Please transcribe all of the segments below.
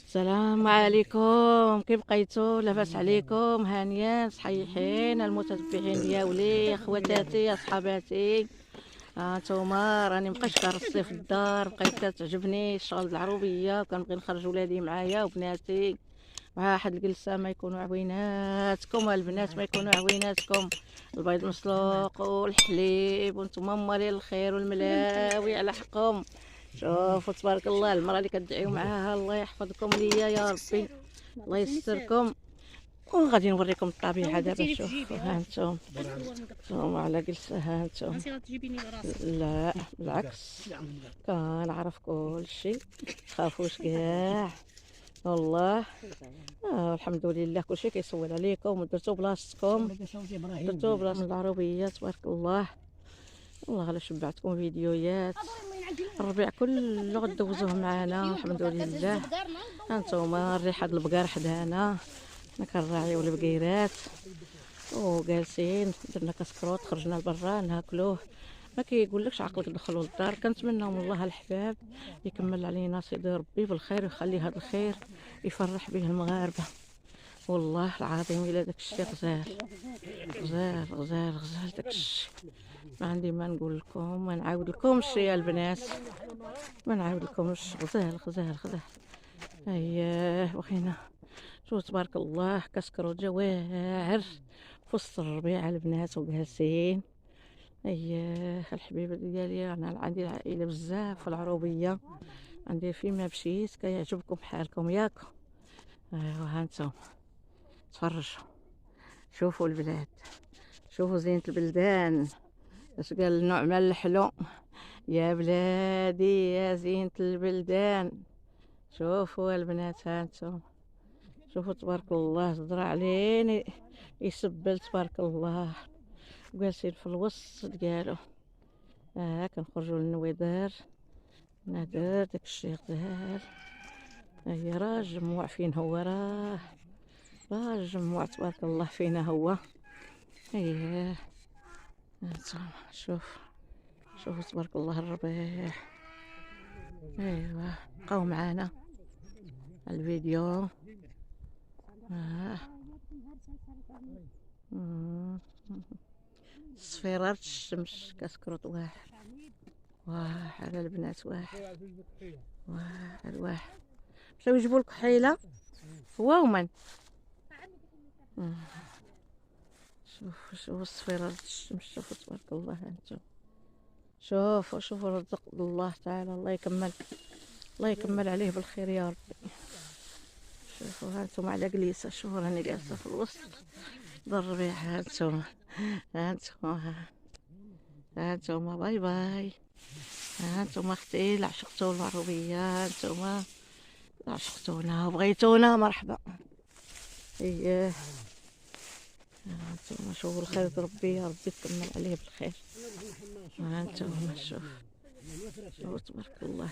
السلام عليكم، كيف بقيتوا؟ لاباس عليكم؟ هانيين صحيحين المتتبعين ديالي، اخواتاتي اصحاباتي. نتوما راني مبقيتش كنرصي في الدار، بقيت كتعجبني الشغل د العروبيه، وكنبغي نخرج ولادي معايا وبناتي مع واحد الجلسه ما يكونوا عويناتكم، البنات ما يكونوا عويناتكم، البيض مسلوق والحليب وانتم مالين الخير والملاوي على حقهم. شوفوا تبارك الله المراه اللي كتدعيو معاها، الله يحفظكم ليا يا ربي، الله يستركم. وغادي نوريكم الطبيعه دابا. شوفوا ها انتم، انتم على جلسه، ها انتم. لا بالعكس، كنعرف كلشي، متخافوش كاع والله. الحمد لله كلشي كيسول عليكم، ودرتو بلاصتكم، درتو بلاصه العربيه تبارك الله. والله غير شبعتكم فيديوهات، الربيع كله غدوزوه معنا الحمد لله. هانتوما الريحه د البقار حدانا، حنا كنراعيو البقيرات وجالسين، درنا كسكروط خرجنا لبرا ناكلوه. ما كيقولكش عقلك دخلوا للدار. كنتمناو من الله الحباب يكمل علينا سيدي ربي بالخير، ويخلي هذا الخير يفرح به المغاربه. والله العظيم الا داكشي غزال غزال غزال غزال، داكشي ما عندي ما نقول لكم، ما نعاود لكمش يا البنات، ما نعاود لكمش. غزال غزال غزال. اييه بغينا. شوف تبارك الله كسكروت جواهر في وسط الربيع البنات وجالسين. اييه الحبيبه ديالي، انا عندي العائله بزاف في العروبيه، عندي فيما مشيت كيعجبكم حالكم ياكم. ايوا هانتم تفرجوا، شوفوا البلاد، شوفوا زينة البلدان. اش قال النعمان الحلو؟ يا بلادي يا زينة البلدان. شوفوا البنات هانتم، شوفوا تبارك الله، زرع علينا يسبل تبارك الله، وجالسين في الوسط ديالو. كنخرجوا للنويدار، نادر داكشي غزال. هي راه الجموع فين هو، راه الجموع تبارك الله فينا هو. اييه هانتوما شوفوا تبارك الله الربيع. ايوا بقاو معانا الفيديو. صفيرات الشمس كسكروط واحد واحد البنات، واحد واحد واحد. مشاو يجيبوا الكحيله هو ومن. شوفوا الصفيرات الشمس، شوفوا تبارك الله هانتوما، شوفوا رزق الله تعالى، الله يكمل، الله يكمل عليه بالخير يا ربي. شوفوا هانتوما على جليسه، شوفوا راني جالسه في الوسط دار الربيع. هانتوما هانتوما باي باي. هانتوما اختي اللي عشقتوا العروبيه، هانتوما عشقتونا وبغيتونا، مرحبا. اييه هانتوما شوفوا الخير ربي، يا ربي تكمل عليه بالخير. هانتوما شوفوا تبارك الله،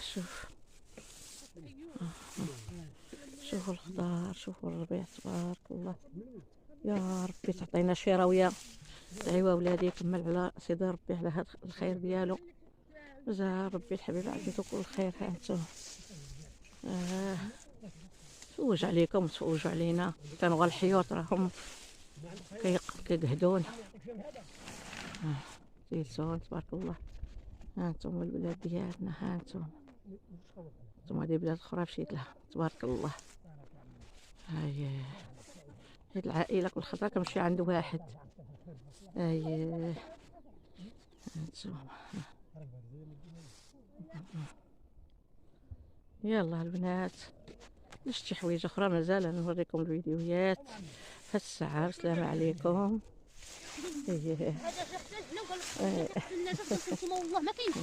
شوفوا الخضار، شوفوا الربيع تبارك الله. يا ربي تعطينا شي راويه، دعيوا ولادي يكمل على سيدي ربي على هذا الخير ديالو. جا ربي الحبيب عطيتو كل خير. هانتوما تفوج عليكم تفوجوا علينا، كانوا الحيوط راهم كيقهدونا. زيتون تبارك الله. هانتوما البلاد ديالنا، هانتوما هادي بلاد اخرى مشيت لها تبارك الله. هاي هاد العائله كل خطره كنمشي عند واحد. هاي هانتوما. يلا البنات، شتي حوايج اخرى مازال نوريكم الفيديوهات في الساعه. السلام عليكم. والله ما كاين.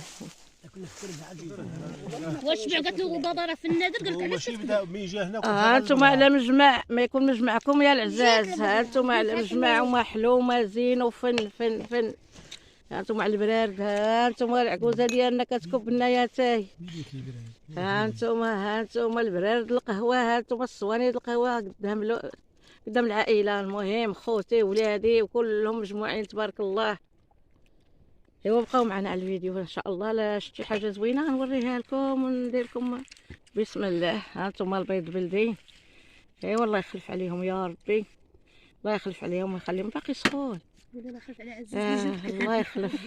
واش سمع قالت له بابا راه في النادر، قال لك علاش يبدا ملي جا هنا. انتم على مجمع ما يكون مجمعكم يا العزاز، انتم على مجمع وما حلو وما زين وفن فن فن. هانتوما على البرارد، هانتوما العكوزه ديالنا كتكب لنا يا تاي. هانتوما البرارد القهوه، هانتوما الصواني القهوه قدام العائله. المهم خوتي ولادي وكلهم مجموعين تبارك الله. ايوا بقاو معنا على الفيديو ان شاء الله. لا شتي حاجه زوينه غنوريها لكم وندير لكم بسم الله. ها انتم البيض بلدي. ايوا الله يخلف عليهم يا ربي، الله يخلف عليهم ويخليهم باقي سخون. الله يخلف،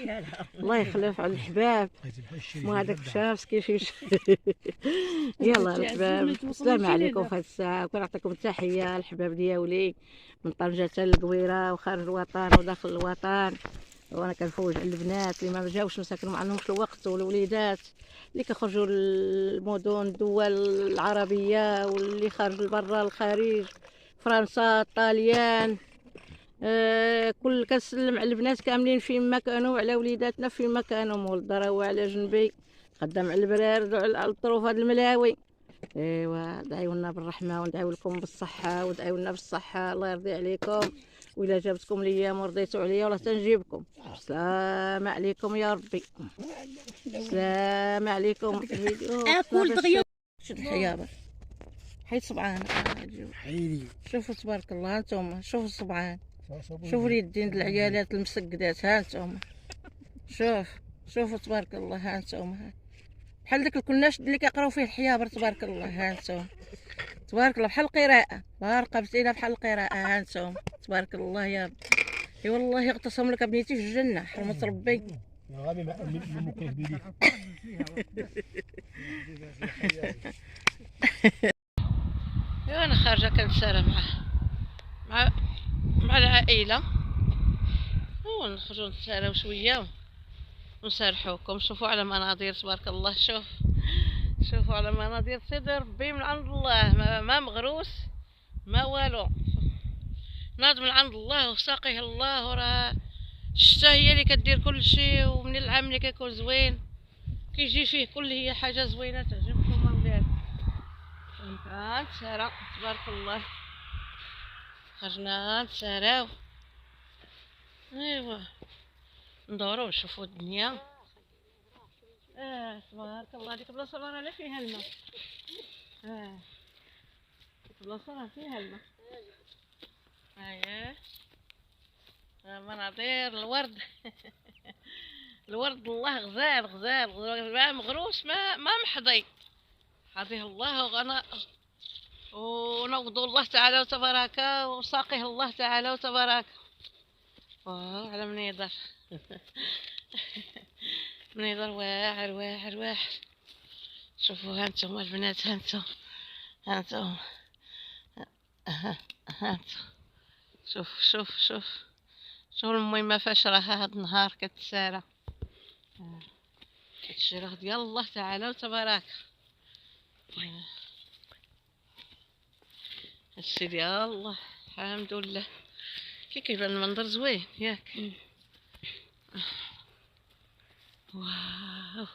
الله يخلف على الحباب. مو هذاك الشمس كيفاش. يلا الحباب، السلام عليكم في هذه الساعه. كنعطيكم التحيه الحباب ديالي من طنجه حتى للقويره وخارج الوطن وداخل الوطن. وانا كنفوج على البنات اللي ما جاوش مساكن ما عندهمش الوقت، والوليدات اللي كيخرجوا للمدن الدول العربيه واللي خارجوا لبرا الخارج فرنسا طاليان. كل كنسلم على البنات كاملين فين ما كانوا وعلى وليداتنا فين ما كانوا. مول الدار هو على جنبي خدام على البرارد وعلى الظروف هاد الملاوي. ايوا دعيو لنا بالرحمه وندعيو لكم بالصحه ودعيو لنا بالصحه. الله يرضي عليكم، وإلا جابتكم الايام ورضيتوا عليا والله تنجيبكم. السلام عليكم يا ربي، السلام عليكم. اكل دغيا شد الحيابه حيت صبعان حيلي. شوفوا تبارك الله هانتوما، شوفوا الصبعان، شوفوا اليدين د العيالات المسقدات هانتوما. شوفوا تبارك الله هانتوما بحال داك الكناش اللي كيقراو فيه الحيابر تبارك الله هانتوما. تبارك الله بحال القراءه، بارقه بزينه بحال القراءه هانتوما تبارك الله يا ربي. اي والله يغتصم لك بنيتي في الجنه حرمه ربي. غادي من مكيف بيديك. ايوا انا خارجه كنتسارى مع العائله ونخرجوا نتساراو شويه ونسرحوكم. شوفوا على مناظر تبارك الله. شوفوا على مناظر سيدي ربي من عند الله، ما مغروس ما والو، ناض من عند الله وساقيه الله. وراه الشتا هي اللي كدير كل شيء، ومن العام اللي كيكون زوين كيجي فيه كل هي حاجه زوينه تعجبكم اولاد. نتسارى تبارك الله، خرجنا نتساراو. ايوا ندورو نشوفو الدنيا. تبارك الله. ديك البلاصه راه لا فيها الماء. ديك البلاصه راه فيها الماء. مناظر الورد. الورد الله غزال غزال غزال، ما مغروس ما محظي. حظيه الله وغنا ونوض الله تعالى وتبارك وساقيه الله تعالى وتبارك. على منيظر. منيظر واعر واعر واعر. شوفوا هانتوما البنات، هانتوما شوف المهمة فاش راها هاد النهار كتسارى. هادشي راه ديال الله تعالى وتبارك. هادشي ديال الله الحمد لله. كيبان المنظر زوين ياك. واو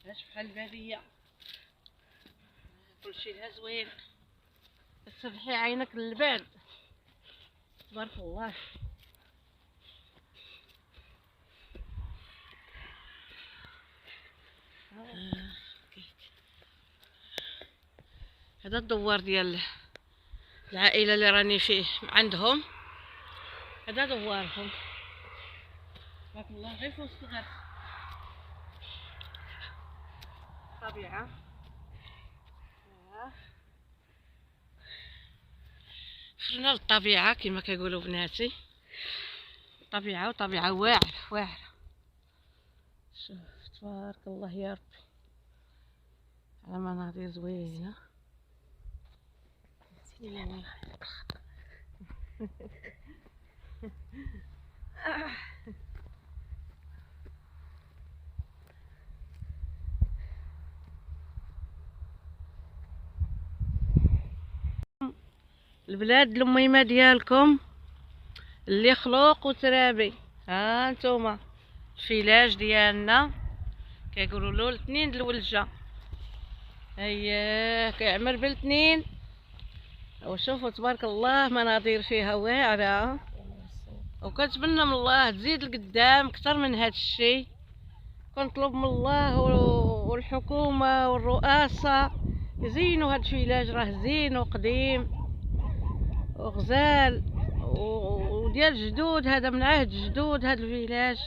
عاش بحال البادية، كلشي لها زوين. تفتحي عينك للباب تبارك الله. هذا الدوار ديال العائلة اللي راني فيه عندهم، هذا دوارهم تبارك الله غير في وسط الغرس. طبيعة خرجنا للطبيعة كما كيقولوا بناتي. طبيعة وطبيعة واعرة واعرة. شوف تبارك الله يا ربي على مناظر زوينة. البلاد المهمة ديالكم اللي خلوق وترابي. ها انتوما الفيلاج ديالنا كيقولوا له الاثنين د الولجه. اييه كيعمر بالاثنين. وشوفوا تبارك الله مناظر فيها واعره، وكنتمنى من الله تزيد لقدام اكثر من هذا الشيء. كنطلب من الله والحكومه والرؤاسه يزينوا هذا الفيلاج، راه زين وقديم وغزال وديال الجدود، هذا من عهد الجدود. هذا الفيلاج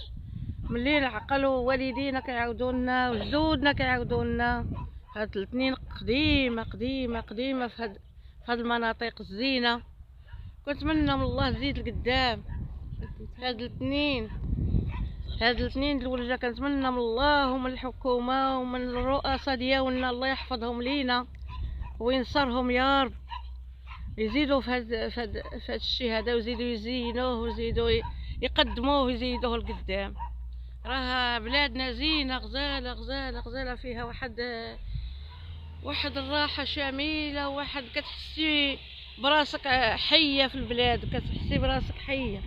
ملي عقلوا والدينا كيعاودوا لنا وجدودنا كيعاودوا لنا. هاد الاثنين قديمه قديمه قديمه في هاد المناطق الزينه. كنتمنى من الله زيد لقدام هاد الاثنين الولجه. كنتمنى من الله ومن الحكومه ومن الرؤساء ديالنا الله يحفظهم لينا وينصرهم يا رب. يزيدوا في هاد الشيء هذا، ويزيدوا يزينوه ويزيدوا يقدموه ويزيدوه لقدام. راه بلادنا زينه غزاله غزاله غزاله، فيها واحد الراحه شامله، واحد كتحسي براسك حيه في البلاد، كتحسي براسك حيه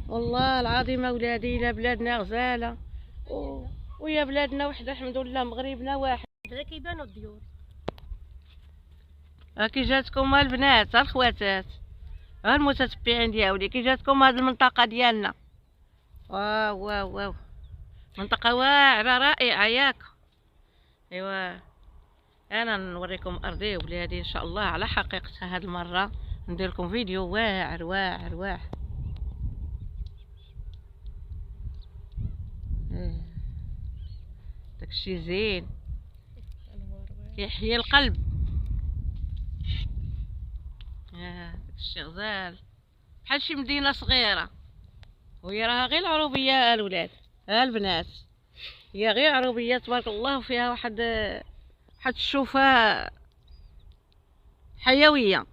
والله العظيم. اولادي الى بلادنا غزاله ويا بلادنا وحده الحمد لله، مغربنا واحد. هذا كيبانوا الديور. كي جاتكم البنات الخواتات المتتبعين ديالي، كي جاتكم هذه المنطقه ديالنا؟ واو واو واو، منطقه واعره رائعه ياك. ايوا انا نوريكم ارضي وبلادي ان شاء الله على حقيقتها. هذه المره ندير لكم فيديو واعر واعر واعر. داكشي زين كيحيي القلب. داكشي غزال بحال شي مدينه صغيره، وهي راها غير العروبيه الولاد البنات. هي غير عروبيه تبارك الله، وفيها واحد الشوفه حيويه.